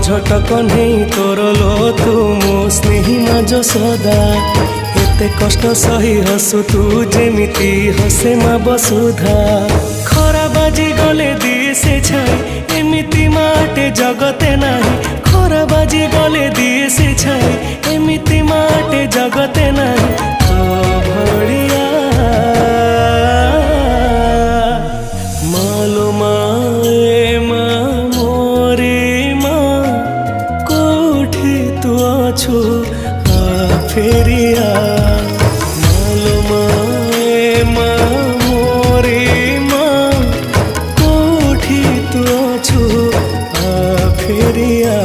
झटक नहीं तोर लो तू मो स्नेही मा जसोदा एते कष्ट सही हसु तू जेमिति हसे मा बसुधा खरा बाजी गले दिए से छाई एमिति माटे जगते नाही खरा बाजी गले दिए से छाई एमिति माटे जगते नाही तो भड़िया मालो माए मा मोरे मा कोठी तू अछु आ फेरिया मालो माए मा मोरे मा कोठी तू अछु आ फेरिया।